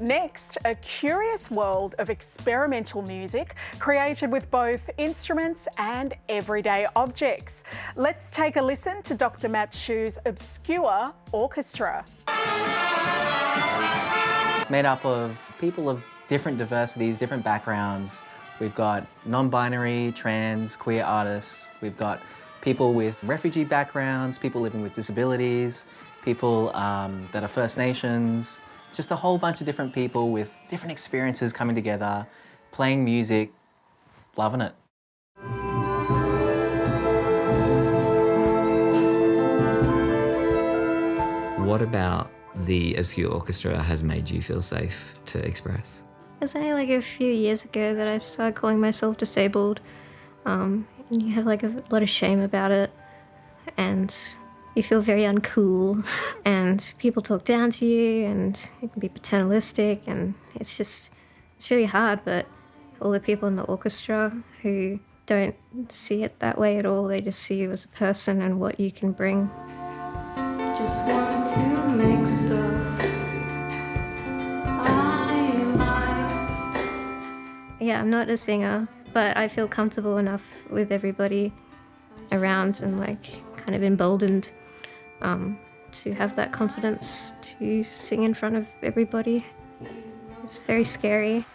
Next, a curious world of experimental music created with both instruments and everyday objects. Let's take a listen to Dr. Matt Hsu's Obscure Orchestra. It's made up of people of different diversities, different backgrounds. We've got non-binary, trans, queer artists. We've got people with refugee backgrounds, people living with disabilities, people that are First Nations. Just a whole bunch of different people with different experiences coming together, playing music, loving it. What about the Obscure Orchestra has made you feel safe to express? It was only like a few years ago that I started calling myself disabled, and you have like a lot of shame about it, and you feel very uncool, and people talk down to you, and it can be paternalistic, and it's really hard. But all the people in the orchestra who don't see it that way at all, they just see you as a person and what you can bring. Just want to make stuff I like. Yeah, I'm not a singer, but I feel comfortable enough with everybody around and like kind of emboldened to have that confidence to sing in front of everybody. It's very scary,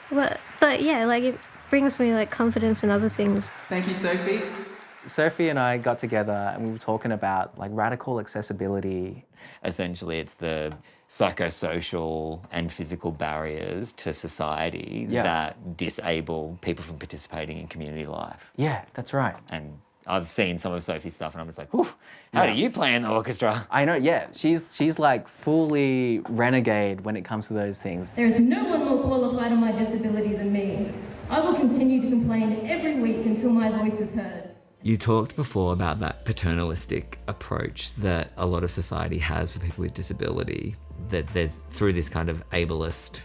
but yeah, like it brings me like confidence in other things. Thank you, Sophie. Sophie and I got together and we were talking about like radical accessibility. Essentially, it's the psychosocial and physical barriers to society that disable people from participating in community life. Yeah, that's right. And I've seen some of Sophie's stuff and I'm just like, whew, how do you play in the orchestra? I know, yeah. She's like fully renegade when it comes to those things. There is no one more qualified on my disability than me. I will continue to complain every week until my voice is heard. You talked before about that paternalistic approach that a lot of society has for people with disability, that there's through this kind of ableist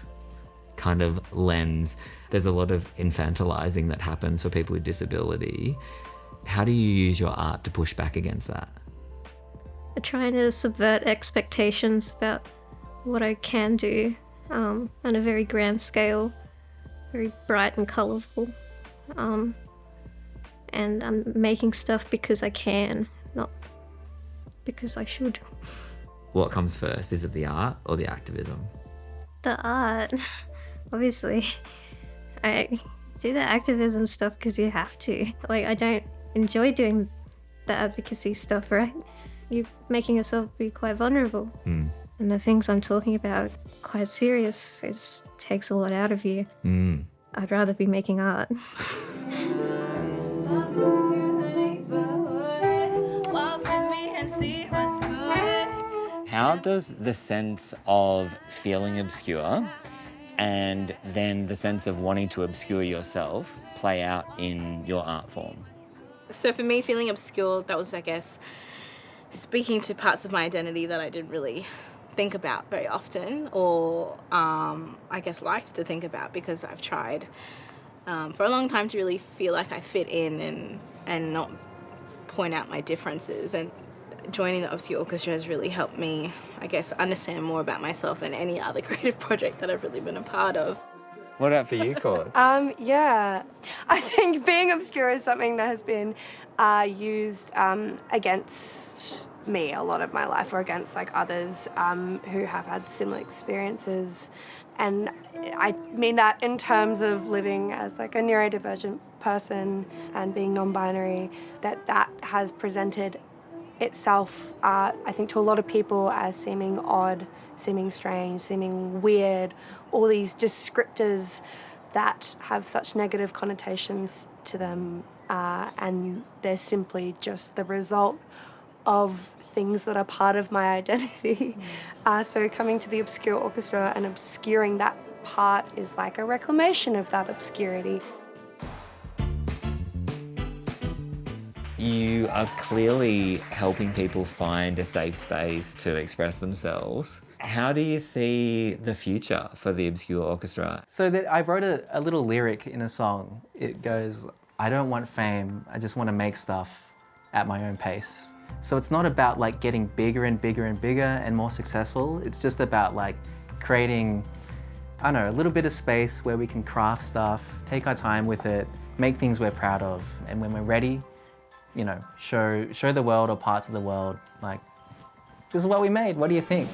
kind of lens, there's a lot of infantilizing that happens for people with disability. How do you use your art to push back against that? I'm trying to subvert expectations about what I can do on a very grand scale, very bright and colourful. And I'm making stuff because I can, not because I should. What comes first? Is it the art or the activism? The art, obviously. I do the activism stuff because you have to. Like, I don't enjoy doing the advocacy stuff, right? You're making yourself be quite vulnerable. And the things I'm talking about are quite serious. It takes a lot out of you. I'd rather be making art. How does the sense of feeling obscure and then the sense of wanting to obscure yourself play out in your art form? So for me, feeling obscure, that was, I guess, speaking to parts of my identity that I didn't really think about very often, or I guess liked to think about, because I've tried for a long time to really feel like I fit in and not point out my differences. And joining the Obscure Orchestra has really helped me, I guess, understand more about myself than any other creative project that I've really been a part of. What about for you, Cord? Yeah, I think being obscure is something that has been used against me a lot of my life, or against like others who have had similar experiences. And I mean that in terms of living as like a neurodivergent person and being non-binary, that has presented itself, I think, to a lot of people as seeming odd, seeming strange, seeming weird, all these descriptors that have such negative connotations to them, and they're simply just the result of things that are part of my identity. So coming to the Obscure Orchestra and obscuring that part is like a reclamation of that obscurity. You are clearly helping people find a safe space to express themselves. How do you see the future for the Obscure Orchestra? So I wrote a little lyric in a song. It goes, I don't want fame, I just want to make stuff at my own pace. So it's not about like getting bigger and bigger and bigger and more successful. It's just about like creating I don't know, a little bit of space where we can craft stuff, take our time with it, make things we're proud of, and when we're ready, you know, show the world or parts of the world, like, this is what we made, what do you think?